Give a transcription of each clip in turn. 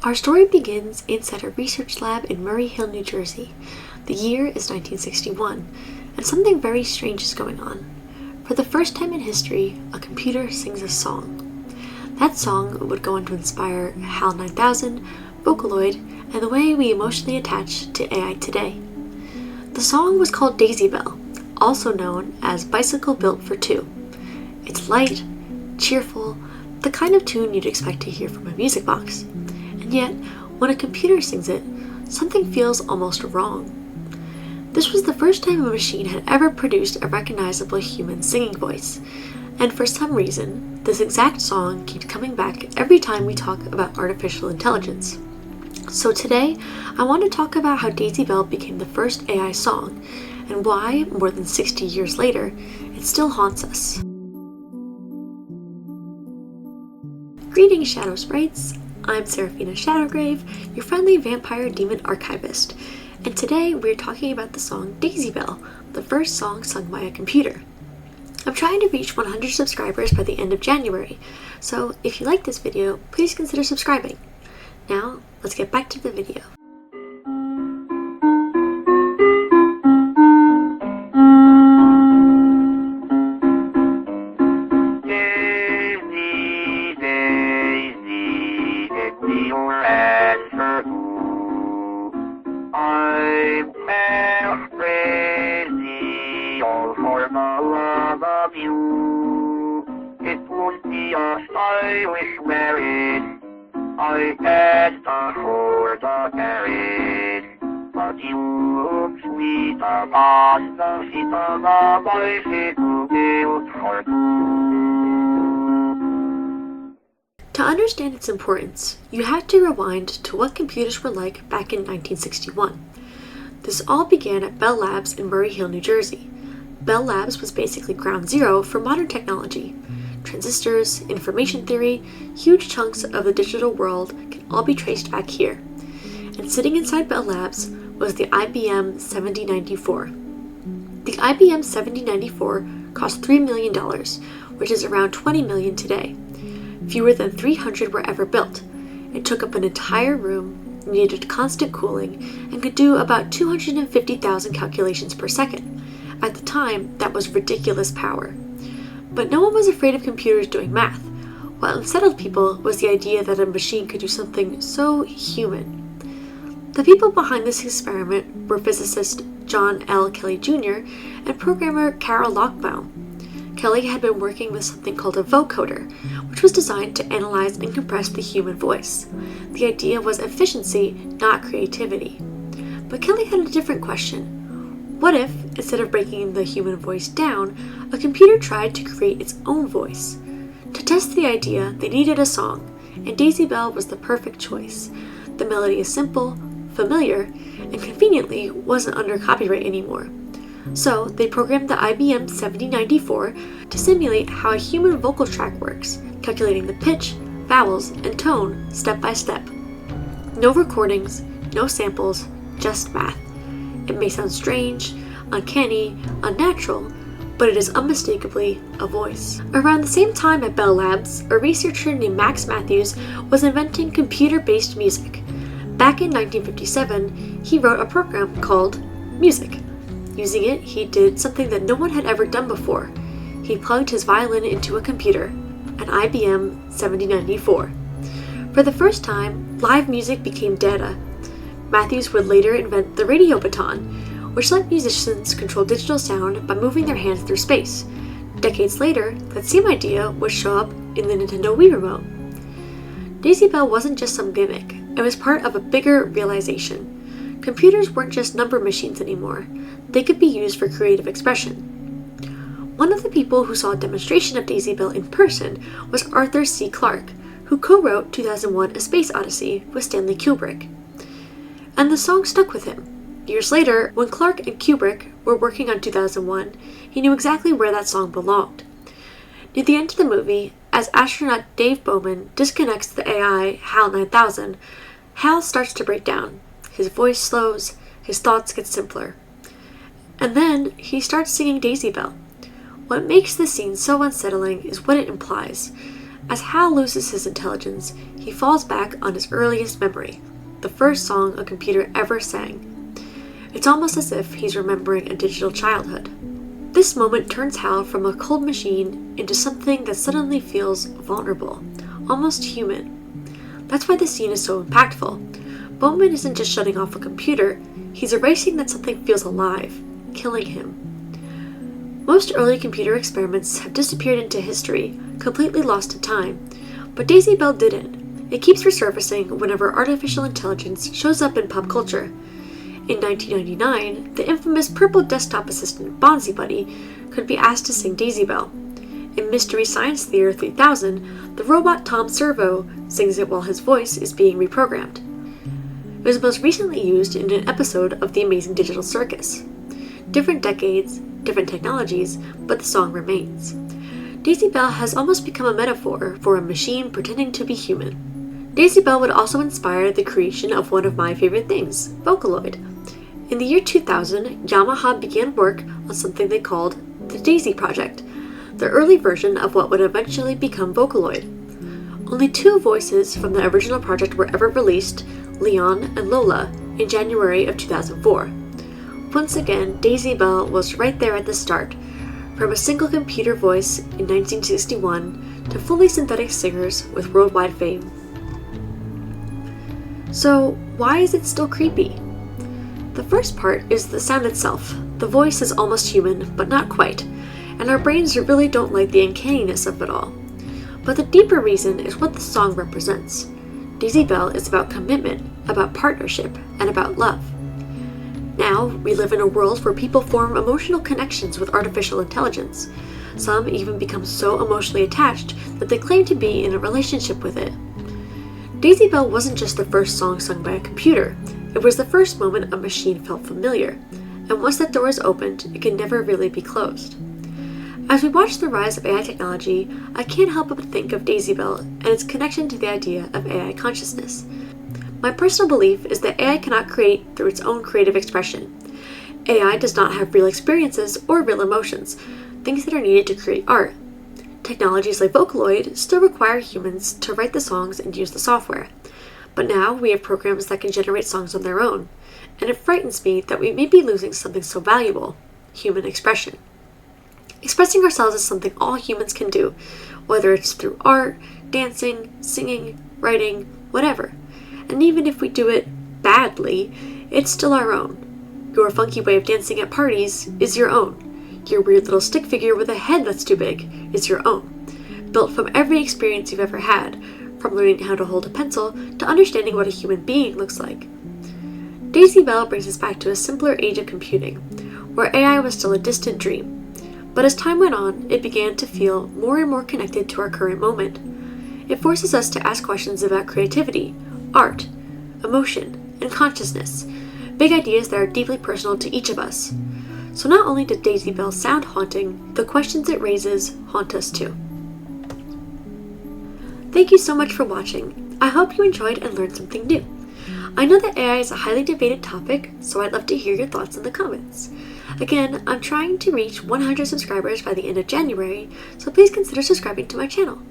Our story begins inside a research lab in Murray Hill, New Jersey. The year is 1961, and something very strange is going on. For the first time in history, a computer sings a song. That song would go on to inspire HAL 9000, Vocaloid, and the way we emotionally attach to AI today. The song was called Daisy Bell, also known as Bicycle Built for Two. It's light, cheerful, the kind of tune you'd expect to hear from a music box. And yet, when a computer sings it, something feels almost wrong. This was the first time a machine had ever produced a recognizable human singing voice, and for some reason, this exact song keeps coming back every time we talk about artificial intelligence. So today, I want to talk about how Daisy Bell became the first AI song, and why, more than 60 years later, it still haunts us. Greetings, Shadow Sprites! I'm Seraphina Shadowgrave, your friendly vampire demon archivist, and today we're talking about the song Daisy Bell, the first song sung by a computer. I'm trying to reach 100 subscribers by the end of January, so if you like this video, please consider subscribing. Now, let's get back to the video. Stylish marriage, I can't afford a carriage, but you look sweet upon the seat of a bicycle built for two. To understand its importance, you have to rewind to what computers were like back in 1961. This all began at Bell Labs in Murray Hill, New Jersey. Bell Labs was basically ground zero for modern technology. Transistors, information theory, huge chunks of the digital world can all be traced back here. And sitting inside Bell Labs was the IBM 7094. The IBM 7094 cost $3 million, which is around $20 million today. Fewer than 300 were ever built. It took up an entire room, needed constant cooling, and could do about 250,000 calculations per second. At the time, that was ridiculous power. But no one was afraid of computers doing math. What unsettled people was the idea that a machine could do something so human. The people behind this experiment were physicist John L. Kelly Jr. and programmer Carol Lochbaum. Kelly had been working with something called a vocoder, which was designed to analyze and compress the human voice. The idea was efficiency, not creativity. But Kelly had a different question. What if, instead of breaking the human voice down, a computer tried to create its own voice? To test the idea, they needed a song, and Daisy Bell was the perfect choice. The melody is simple, familiar, and conveniently wasn't under copyright anymore. So they programmed the IBM 7094 to simulate how a human vocal track works, calculating the pitch, vowels, and tone step by step. No recordings, no samples, just math. It may sound strange, uncanny, unnatural, but it is unmistakably a voice. Around the same time at Bell Labs, a researcher named Max Matthews was inventing computer-based music. Back in 1957, he wrote a program called Music. Using it, he did something that no one had ever done before. He plugged his violin into a computer, an IBM 7094. For the first time, live music became data. Matthews would later invent the radio baton, which let musicians control digital sound by moving their hands through space. Decades later, that same idea would show up in the Nintendo Wii remote. Daisy Bell wasn't just some gimmick, it was part of a bigger realization. Computers weren't just number machines anymore, they could be used for creative expression. One of the people who saw a demonstration of Daisy Bell in person was Arthur C. Clarke, who co-wrote 2001: A Space Odyssey with Stanley Kubrick. And the song stuck with him. Years later, when Clarke and Kubrick were working on 2001, he knew exactly where that song belonged. Near the end of the movie, as astronaut Dave Bowman disconnects the AI HAL 9000, Hal starts to break down. His voice slows, his thoughts get simpler. And then he starts singing Daisy Bell. What makes this scene so unsettling is what it implies. As Hal loses his intelligence, he falls back on his earliest memory, the first song a computer ever sang. It's almost as if he's remembering a digital childhood. This moment turns Hal from a cold machine into something that suddenly feels vulnerable, almost human. That's why this scene is so impactful. Bowman isn't just shutting off a computer, he's erasing that something feels alive, killing him. Most early computer experiments have disappeared into history, completely lost to time, but Daisy Bell didn't. It keeps resurfacing whenever artificial intelligence shows up in pop culture. In 1999, the infamous purple desktop assistant Bonzi Buddy could be asked to sing Daisy Bell. In Mystery Science Theater 3000, the robot Tom Servo sings it while his voice is being reprogrammed. It was most recently used in an episode of The Amazing Digital Circus. Different decades, different technologies, but the song remains. Daisy Bell has almost become a metaphor for a machine pretending to be human. Daisy Bell would also inspire the creation of one of my favorite things, Vocaloid. In the year 2000, Yamaha began work on something they called the Daisy Project, the early version of what would eventually become Vocaloid. Only 2 voices from the original project were ever released, Leon and Lola, in January of 2004. Once again, Daisy Bell was right there at the start, from a single computer voice in 1961 to fully synthetic singers with worldwide fame. So, why is it still creepy? The first part is the sound itself. The voice is almost human, but not quite, and our brains really don't like the uncanniness of it all. But the deeper reason is what the song represents. Daisy Bell is about commitment, about partnership, and about love. Now, we live in a world where people form emotional connections with artificial intelligence. Some even become so emotionally attached that they claim to be in a relationship with it. Daisy Bell wasn't just the first song sung by a computer. It was the first moment a machine felt familiar, and once that door is opened, it can never really be closed. As we watch the rise of AI technology, I can't help but think of Daisy Bell and its connection to the idea of AI consciousness. My personal belief is that AI cannot create through its own creative expression. AI does not have real experiences or real emotions, things that are needed to create art. Technologies like Vocaloid still require humans to write the songs and use the software. But now we have programs that can generate songs on their own, and it frightens me that we may be losing something so valuable, human expression. Expressing ourselves is something all humans can do, whether it's through art, dancing, singing, writing, whatever. And even if we do it badly, it's still our own. Your funky way of dancing at parties is your own. Your weird little stick figure with a head that's too big is your own. Built from every experience you've ever had, from learning how to hold a pencil to understanding what a human being looks like. Daisy Bell brings us back to a simpler age of computing, where AI was still a distant dream. But as time went on, it began to feel more and more connected to our current moment. It forces us to ask questions about creativity, art, emotion, and consciousness, big ideas that are deeply personal to each of us. So not only did Daisy Bell sound haunting, the questions it raises haunt us too. Thank you so much for watching. I hope you enjoyed and learned something new. I know that AI is a highly debated topic, so I'd love to hear your thoughts in the comments. Again, I'm trying to reach 100 subscribers by the end of January, so please consider subscribing to my channel.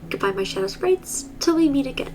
Goodbye, my shadow sprites, till we meet again.